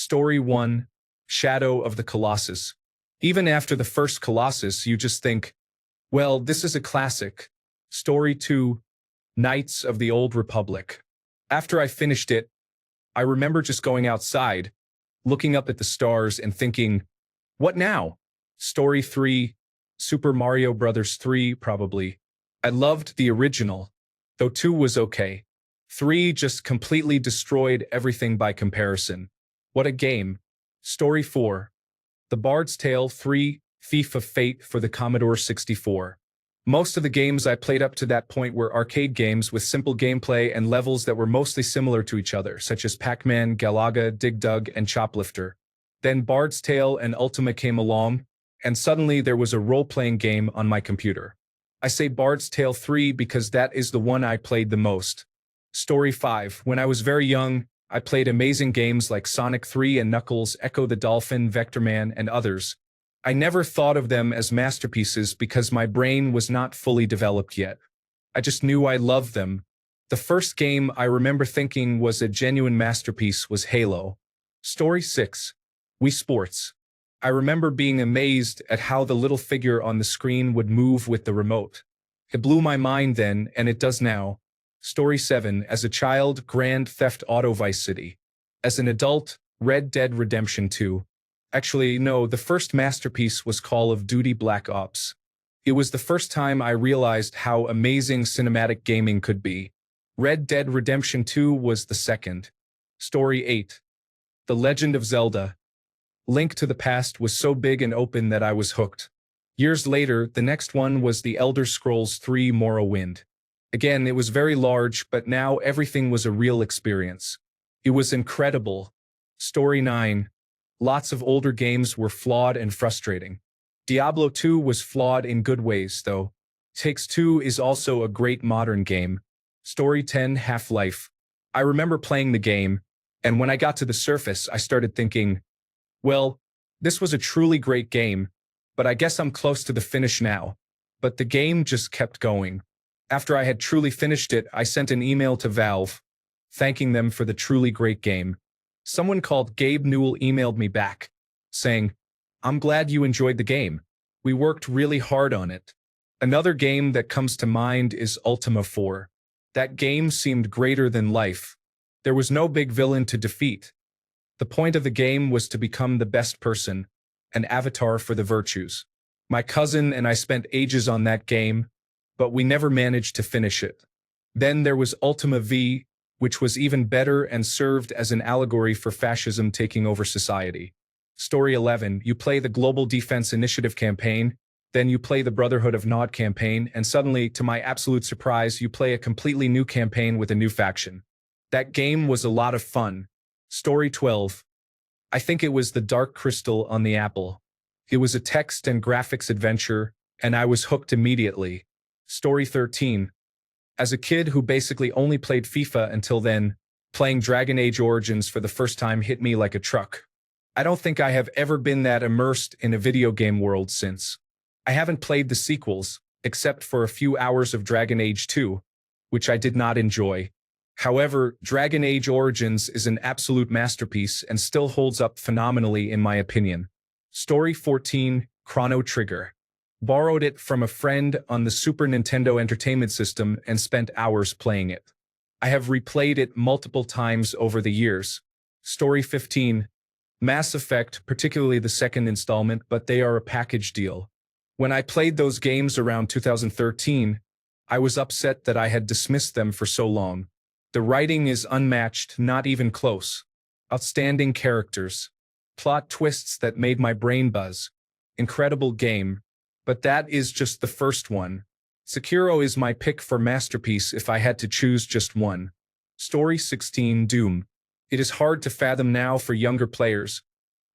Story 1, Shadow of the Colossus. Even after the first Colossus, you just think, well, this is a classic. Story 2, Knights of the Old Republic. After I finished it, I remember just going outside, looking up at the stars and thinking, what now? Story 3, Super Mario Bros. 3, probably. I loved the original, though 2 was okay. 3 just completely destroyed everything by comparison. What a game. Story 4, The Bard's Tale 3, Thief of Fate for the Commodore 64. Most of the games I played up to that point were arcade games with simple gameplay and levels that were mostly similar to each other, such as Pac-Man, Galaga, Dig Dug, and Choplifter. Then Bard's Tale and Ultima came along, and suddenly there was a role-playing game on my computer. I say Bard's Tale 3 because that is the one I played the most. Story 5. When I was very young, I played amazing games like Sonic 3 and Knuckles, Echo the Dolphin, Vector Man, and others. I never thought of them as masterpieces because my brain was not fully developed yet. I just knew I loved them. The first game I remember thinking was a genuine masterpiece was Halo. Story 6. Wii Sports. I remember being amazed at how the little figure on the screen would move with the remote. It blew my mind then, and it does now. Story 7. As a child, Grand Theft Auto Vice City. As an adult, Red Dead Redemption 2. Actually, no, the first masterpiece was Call of Duty Black Ops. It was the first time I realized how amazing cinematic gaming could be. Red Dead Redemption 2 was the second. Story 8. The Legend of Zelda. Link to the Past was so big and open that I was hooked. Years later, the next one was The Elder Scrolls 3 Morrowind. Again, it was very large, but now everything was a real experience. It was incredible. Story 9. Lots of older games were flawed and frustrating. Diablo 2 was flawed in good ways, though. Takes-Two is also a great modern game. Story 10. Half-Life. I remember playing the game, and when I got to the surface, I started thinking, well, this was a truly great game, but I guess I'm close to the finish now. But the game just kept going. After I had truly finished it, I sent an email to Valve, thanking them for the truly great game. Someone called Gabe Newell emailed me back, saying, I'm glad you enjoyed the game. We worked really hard on it. Another game that comes to mind is Ultima 4. That game seemed greater than life. There was no big villain to defeat. The point of the game was to become the best person, an avatar for the virtues. My cousin and I spent ages on that game, but we never managed to finish it. Then there was Ultima V, which was even better and served as an allegory for fascism taking over society. Story 11. You play the Global Defense Initiative campaign, then you play the Brotherhood of Nod campaign, and suddenly, to my absolute surprise, you play a completely new campaign with a new faction. That game was a lot of fun. Story 12. I think it was the Dark Crystal on the Apple. It was a text and graphics adventure, and I was hooked immediately. Story 13. As a kid who basically only played FIFA until then, playing Dragon Age Origins for the first time hit me like a truck. I don't think I have ever been that immersed in a video game world since. I haven't played the sequels, except for a few hours of Dragon Age 2, which I did not enjoy. However, Dragon Age Origins is an absolute masterpiece and still holds up phenomenally in my opinion. Story 14, Chrono Trigger. Borrowed it from a friend on the Super Nintendo Entertainment System and spent hours playing it. I have replayed it multiple times over the years. Story 15, Mass Effect, particularly the second installment, but they are a package deal. When I played those games around 2013, I was upset that I had dismissed them for so long. The writing is unmatched, not even close. Outstanding characters. Plot twists that made my brain buzz. Incredible game. But that is just the first one. Sekiro is my pick for masterpiece if I had to choose just one. Story 16, Doom. It is hard to fathom now for younger players,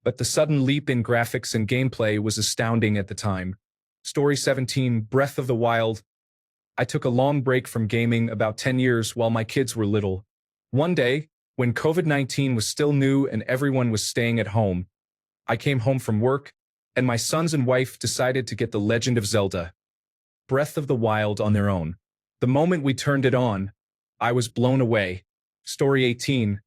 but the sudden leap in graphics and gameplay was astounding at the time. Story 17, Breath of the Wild. I took a long break from gaming about 10 years while my kids were little. One day, when COVID-19 was still new and everyone was staying at home, I came home from work, and my sons and wife decided to get The Legend of Zelda, Breath of the Wild on their own. The moment we turned it on, I was blown away. Story 18,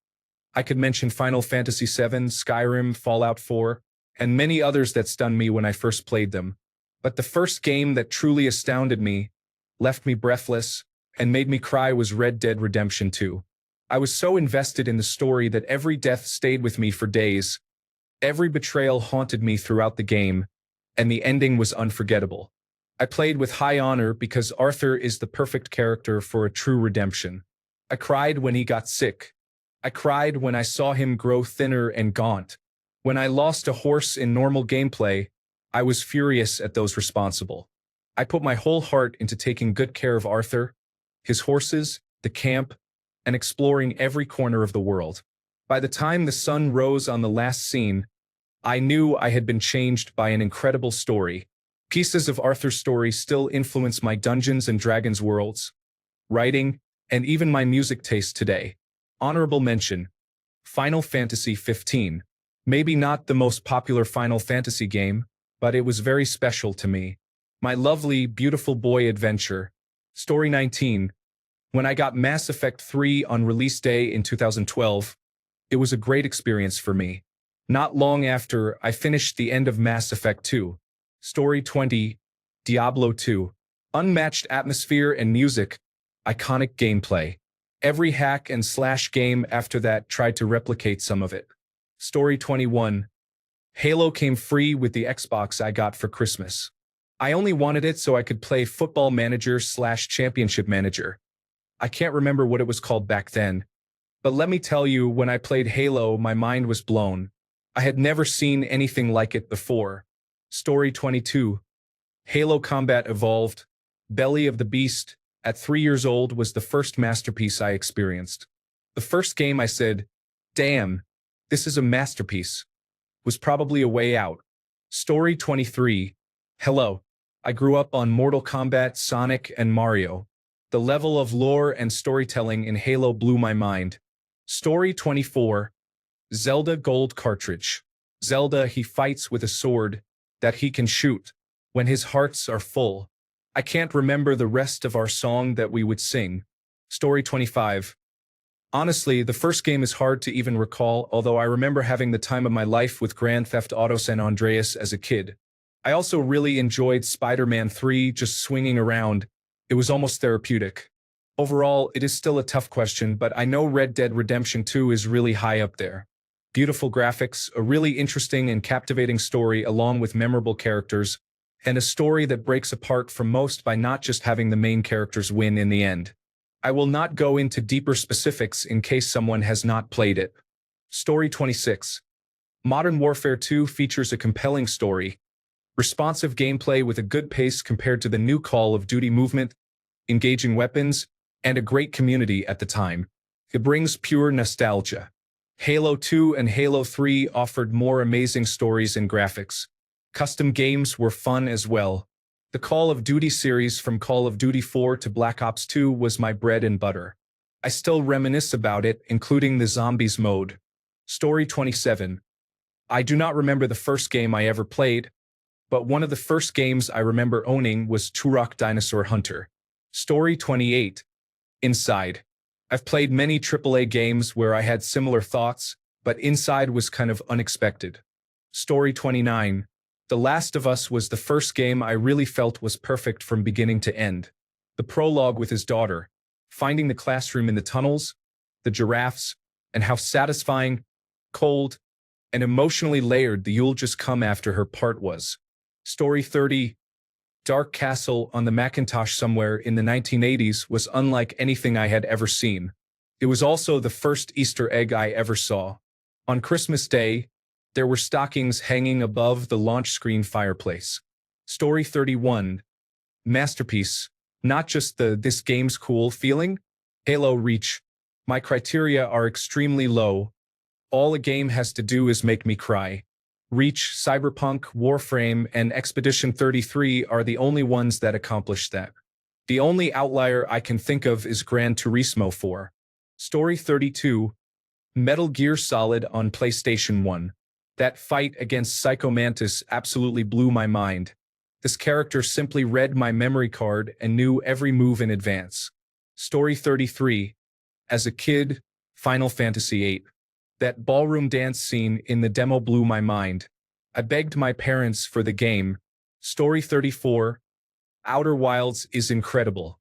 I could mention Final Fantasy VII, Skyrim, Fallout 4, and many others that stunned me when I first played them. But the first game that truly astounded me, left me breathless, and made me cry was Red Dead Redemption 2. I was so invested in the story that every death stayed with me for days. Every betrayal haunted me throughout the game, and the ending was unforgettable. I played with high honor because Arthur is the perfect character for a true redemption. I cried when he got sick. I cried when I saw him grow thinner and gaunt. When I lost a horse in normal gameplay, I was furious at those responsible. I put my whole heart into taking good care of Arthur, his horses, the camp, and exploring every corner of the world. By the time the sun rose on the last scene, I knew I had been changed by an incredible story. Pieces of Arthur's story still influence my Dungeons & Dragons worlds, writing, and even my music taste today. Honorable mention: Final Fantasy XV. Maybe not the most popular Final Fantasy game, but it was very special to me. My lovely, beautiful boy adventure. Story 19. When I got Mass Effect 3 on release day in 2012, it was a great experience for me. Not long after, I finished the end of Mass Effect 2. Story 20. Diablo 2. Unmatched atmosphere and music, iconic gameplay. Every hack and slash game after that tried to replicate some of it. Story 21. Halo came free with the Xbox I got for Christmas. I only wanted it so I could play Football Manager / Championship Manager. I can't remember what it was called back then, but let me tell you, when I played Halo, my mind was blown. I had never seen anything like it before. Story 22. Halo Combat Evolved. Belly of the Beast, at 3 years old, was the first masterpiece I experienced. The first game I said, "Damn, this is a masterpiece," was probably A Way Out. Story 23. Hello. I grew up on Mortal Kombat, Sonic, and Mario. The level of lore and storytelling in Halo blew my mind. Story 24. Zelda Gold Cartridge. Zelda, he fights with a sword that he can shoot when his hearts are full. I can't remember the rest of our song that we would sing. Story 25. Honestly, the first game is hard to even recall, although I remember having the time of my life with Grand Theft Auto San Andreas as a kid. I also really enjoyed Spider-Man 3, just swinging around. It was almost therapeutic. Overall, it is still a tough question, but I know Red Dead Redemption 2 is really high up there. Beautiful graphics, a really interesting and captivating story along with memorable characters, and a story that breaks apart from most by not just having the main characters win in the end. I will not go into deeper specifics in case someone has not played it. Story 26. Modern Warfare 2 features a compelling story, responsive gameplay with a good pace compared to the new Call of Duty movement, engaging weapons, and a great community at the time. It brings pure nostalgia. Halo 2 and Halo 3 offered more amazing stories and graphics. Custom games were fun as well. The Call of Duty series from Call of Duty 4 to Black Ops 2 was my bread and butter. I still reminisce about it, including the Zombies mode. Story 27. I do not remember the first game I ever played, but one of the first games I remember owning was Turok Dinosaur Hunter. Story 28. Inside. I've played many AAA games where I had similar thoughts, but Inside was kind of unexpected. Story 29. The Last of Us was the first game I really felt was perfect from beginning to end. The prologue with his daughter, finding the classroom in the tunnels, the giraffes, and how satisfying, cold, and emotionally layered the "you'll just come after her" part was. Story 30. Dark Castle on the Macintosh somewhere in the 1980s was unlike anything I had ever seen. It was also the first Easter egg I ever saw. On Christmas Day, there were stockings hanging above the launch screen fireplace. Story 31. Masterpiece. Not just the "this game's cool" feeling. Halo Reach. My criteria are extremely low. All a game has to do is make me cry. Reach, Cyberpunk, Warframe, and Expedition 33 are the only ones that accomplish that. The only outlier I can think of is Gran Turismo 4. Story 32. Metal Gear Solid on PlayStation 1. That fight against Psycho Mantis absolutely blew my mind. This character simply read my memory card and knew every move in advance. Story 33. As a kid, Final Fantasy VIII. That ballroom dance scene in the demo blew my mind. I begged my parents for the game. Story 34, Outer Wilds is incredible.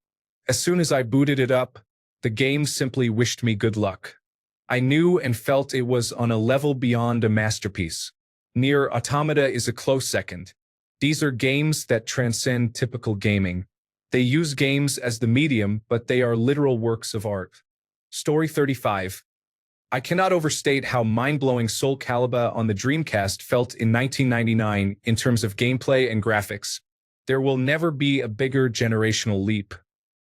As soon as I booted it up, the game simply wished me good luck. I knew and felt it was on a level beyond a masterpiece. Nier Automata is a close second. These are games that transcend typical gaming. They use games as the medium, but they are literal works of art. Story 35. I cannot overstate how mind-blowing Soul Calibur on the Dreamcast felt in 1999 in terms of gameplay and graphics. There will never be a bigger generational leap.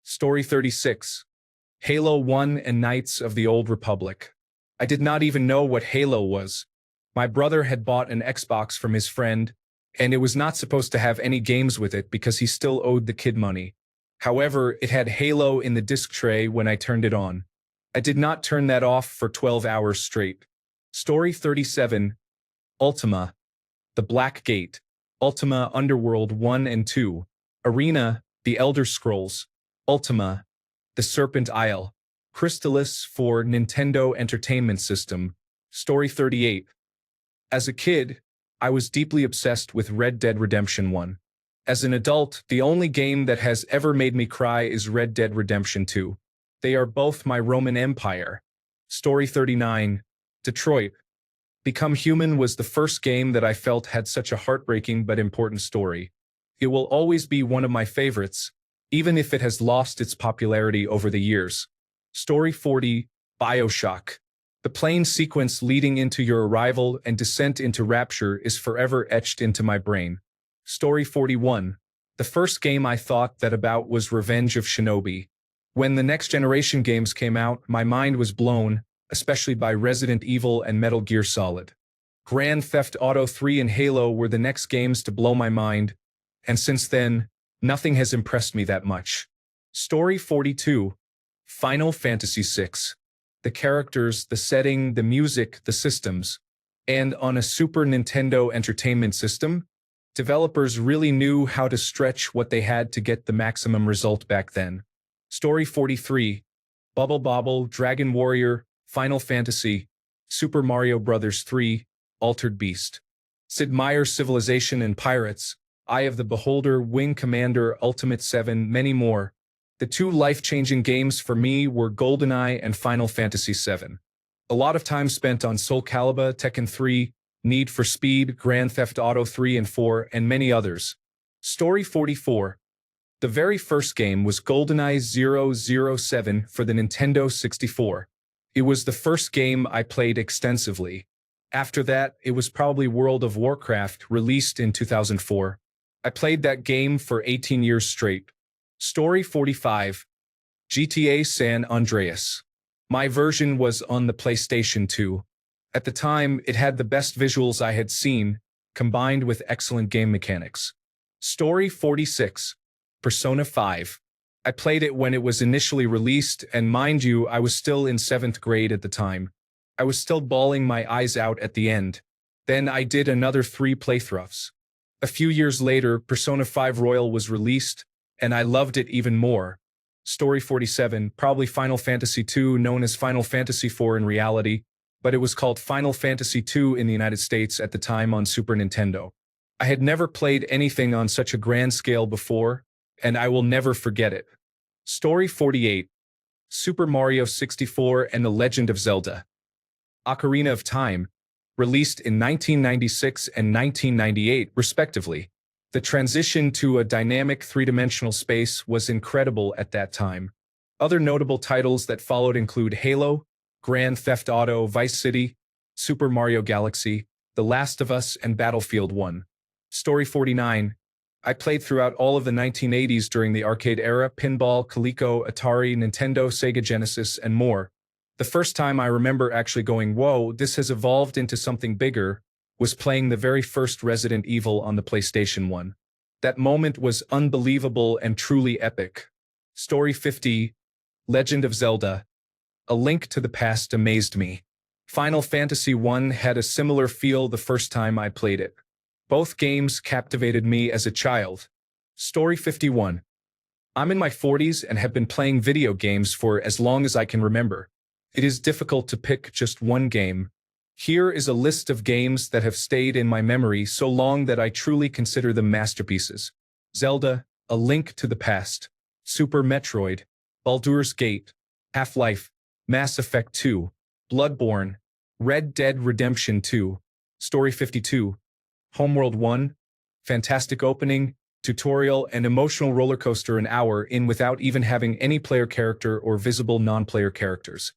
Story 36. Halo 1 and Knights of the Old Republic. I did not even know what Halo was. My brother had bought an Xbox from his friend, and it was not supposed to have any games with it because he still owed the kid money. However, it had Halo in the disc tray when I turned it on. I did not turn that off for 12 hours straight. Story 37. Ultima. The Black Gate. Ultima Underworld 1 and 2. Arena. The Elder Scrolls. Ultima. The Serpent Isle. Crystalis for Nintendo Entertainment System. Story 38. As a kid, I was deeply obsessed with Red Dead Redemption 1. As an adult, the only game that has ever made me cry is Red Dead Redemption 2. They are both my Roman Empire. Story 39. Detroit. Become Human was the first game that I felt had such a heartbreaking but important story. It will always be one of my favorites, even if it has lost its popularity over the years. Story 40. BioShock. The plane sequence leading into your arrival and descent into Rapture is forever etched into my brain. Story 41. The first game I thought that about was Revenge of Shinobi. When the next generation games came out, my mind was blown, especially by Resident Evil and Metal Gear Solid. Grand Theft Auto 3 and Halo were the next games to blow my mind, and since then, nothing has impressed me that much. Story 42. Final Fantasy VI. The characters, the setting, the music, the systems. And on a Super Nintendo Entertainment System, developers really knew how to stretch what they had to get the maximum result back then. Story 43. Bubble Bobble, Dragon Warrior, Final Fantasy, Super Mario Bros. 3, Altered Beast. Sid Meier's Civilization and Pirates, Eye of the Beholder, Wing Commander, Ultimate 7, many more. The two life-changing games for me were GoldenEye and Final Fantasy VII. A lot of time spent on Soul Calibur, Tekken 3, Need for Speed, Grand Theft Auto 3 and 4, and many others. Story 44. The very first game was GoldenEye 007 for the Nintendo 64. It was the first game I played extensively. After that, it was probably World of Warcraft, released in 2004. I played that game for 18 years straight. Story 45. GTA San Andreas. My version was on the PlayStation 2. At the time, it had the best visuals I had seen, combined with excellent game mechanics. Story 46. Persona 5. I played it when it was initially released, and mind you, I was still in 7th grade at the time. I was still bawling my eyes out at the end. Then I did another 3 playthroughs. A few years later, Persona 5 Royal was released, and I loved it even more. Story 47, probably Final Fantasy II, known as Final Fantasy IV in reality, but it was called Final Fantasy II in the United States at the time on Super Nintendo. I had never played anything on such a grand scale before, and I will never forget it. Story 48. Super Mario 64 and The Legend of Zelda. Ocarina of Time, released in 1996 and 1998, respectively. The transition to a dynamic three-dimensional space was incredible at that time. Other notable titles that followed include Halo, Grand Theft Auto, Vice City, Super Mario Galaxy, The Last of Us, and Battlefield 1. Story 49. I played throughout all of the 1980s during the arcade era, pinball, Coleco, Atari, Nintendo, Sega Genesis, and more. The first time I remember actually going, whoa, this has evolved into something bigger, was playing the very first Resident Evil on the PlayStation 1. That moment was unbelievable and truly epic. Story 50. Legend of Zelda. A Link to the Past amazed me. Final Fantasy I had a similar feel the first time I played it. Both games captivated me as a child. Story 51. I'm in my 40s and have been playing video games for as long as I can remember. It is difficult to pick just one game, Here is a list of games that have stayed in my memory so long that I truly consider them masterpieces. Zelda, A Link to the Past, Super Metroid, Baldur's Gate, Half-Life, Mass Effect 2, Bloodborne, Red Dead Redemption 2, Story 52, Homeworld 1, fantastic opening, tutorial, and emotional roller coaster an hour in without even having any player character or visible non-player characters.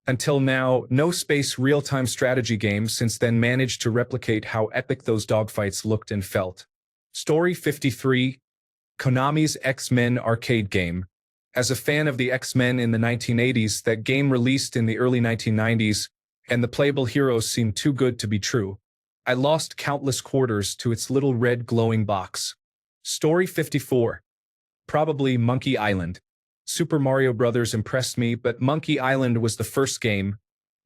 Until now, no space real-time strategy game since then managed to replicate how epic those dogfights looked and felt. Story 53, Konami's X-Men arcade game. As a fan of the X-Men in the 1980s, that game released in the early 1990s, and the playable heroes seemed too good to be true. I lost countless quarters to its little red glowing box. Story 54, probably Monkey Island. Super Mario Bros. Impressed me, but Monkey Island was the first game,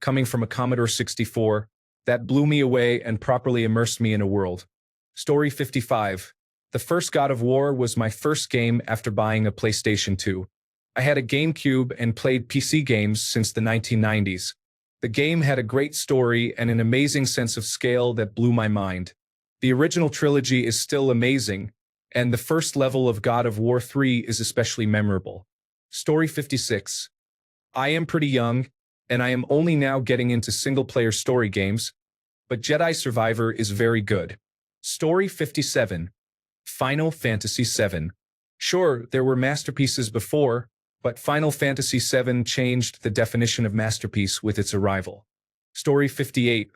coming from a Commodore 64, that blew me away and properly immersed me in a world. Story 55. The first God of War was my first game after buying a PlayStation 2. I had a GameCube and played PC games since the 1990s. The game had a great story and an amazing sense of scale that blew my mind. The original trilogy is still amazing, and the first level of God of War 3 is especially memorable. Story 56. I am pretty young, and I am only now getting into single-player story games, but Jedi Survivor is very good. Story 57. Final Fantasy VII. Sure, there were masterpieces before, but Final Fantasy VII changed the definition of masterpiece with its arrival. Story 58.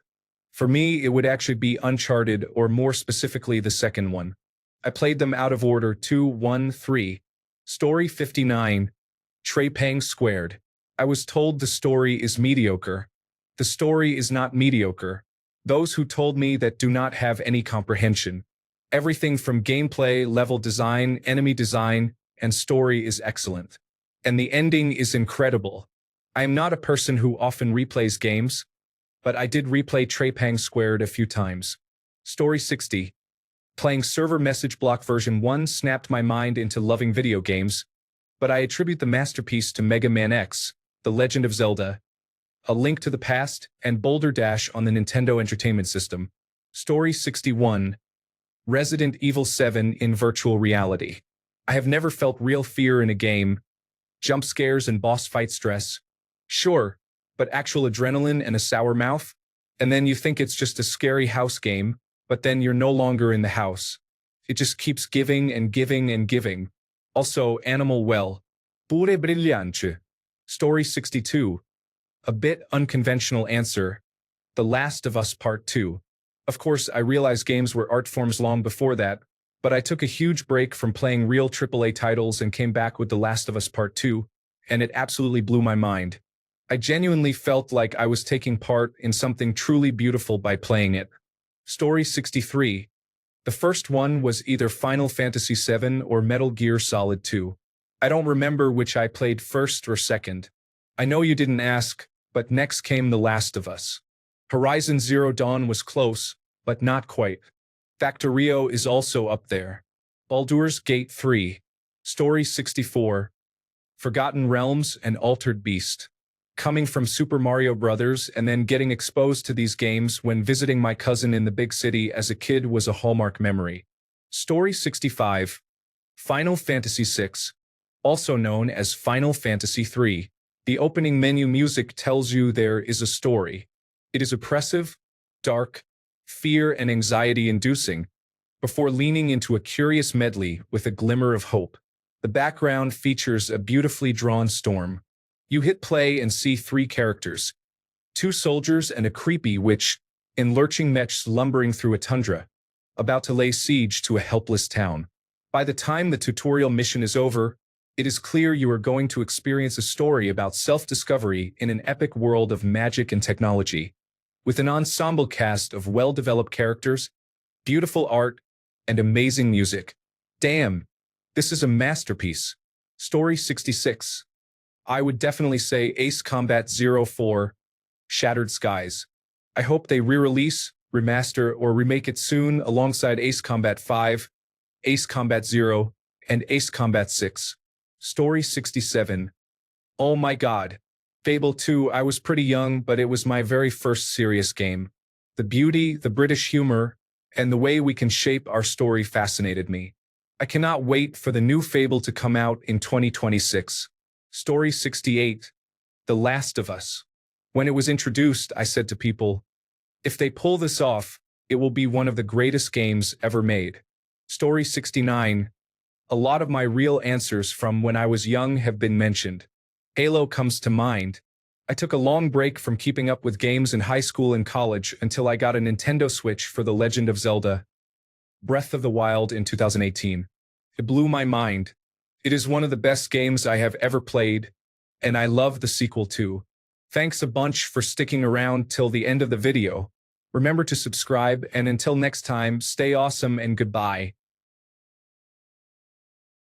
For me, it would actually be Uncharted, or more specifically the second one. I played them out of order: 2, 1, 3. Story 59. Trepang Squared. I was told the story is mediocre. The story is not mediocre. Those who told me that do not have any comprehension. Everything from gameplay, level design, enemy design, and story is excellent. And the ending is incredible. I am not a person who often replays games, but I did replay Trepang Squared a few times. Story 60. Playing server message block version 1 snapped my mind into loving video games, but I attribute the masterpiece to Mega Man X, The Legend of Zelda, A Link to the Past, and Boulder Dash on the Nintendo Entertainment System. Story 61. Resident Evil 7 in virtual reality. I have never felt real fear in a game. Jump scares and boss fight stress. Sure, but actual adrenaline and a sour mouth? And then you think it's just a scary house game, but then you're no longer in the house. It just keeps giving and giving and giving. Also, Animal Well. Pure brillante. Story 62. A bit unconventional answer. The Last of Us Part 2. Of course, I realize games were art forms long before that, but I took a huge break from playing real AAA titles and came back with The Last of Us Part 2, and it absolutely blew my mind. I genuinely felt like I was taking part in something truly beautiful by playing it. Story 63. The first one was either Final Fantasy VII or Metal Gear Solid 2. I don't remember which I played first or second. I know you didn't ask, but next came The Last of Us. Horizon Zero Dawn was close, but not quite. Factorio is also up there. Baldur's Gate 3. Story 64. Forgotten Realms and Altered Beast. Coming from Super Mario Bros. And then getting exposed to these games when visiting my cousin in the big city as a kid was a hallmark memory. Story 65. Final Fantasy VI. Also known as Final Fantasy III. The opening menu music tells you there is a story. It is oppressive, dark, fear and anxiety-inducing, before leaning into a curious medley with a glimmer of hope. The background features a beautifully drawn storm. You hit play and see 3 characters, 2 soldiers and a creepy witch, in lurching mechs lumbering through a tundra, about to lay siege to a helpless town. By the time the tutorial mission is over, it is clear you are going to experience a story about self-discovery in an epic world of magic and technology. With an ensemble cast of well-developed characters, beautiful art, and amazing music. Damn, this is a masterpiece. Story 66. I would definitely say Ace Combat 04, Shattered Skies. I hope they re-release, remaster, or remake it soon alongside Ace Combat 5, Ace Combat 0, and Ace Combat 6. Story 67. Oh my god. Fable 2, I was pretty young, but it was my very first serious game. The beauty, the British humor, and the way we can shape our story fascinated me. I cannot wait for the new Fable to come out in 2026. Story 68, The Last of Us. When it was introduced, I said to people, if they pull this off, it will be one of the greatest games ever made. Story 69, a lot of my real answers from when I was young have been mentioned. Halo comes to mind. I took a long break from keeping up with games in high school and college until I got a Nintendo Switch for The Legend of Zelda: Breath of the Wild in 2018. It blew my mind. It is one of the best games I have ever played, and I love the sequel too. Thanks a bunch for sticking around till the end of the video. Remember to subscribe, and until next time, stay awesome and goodbye.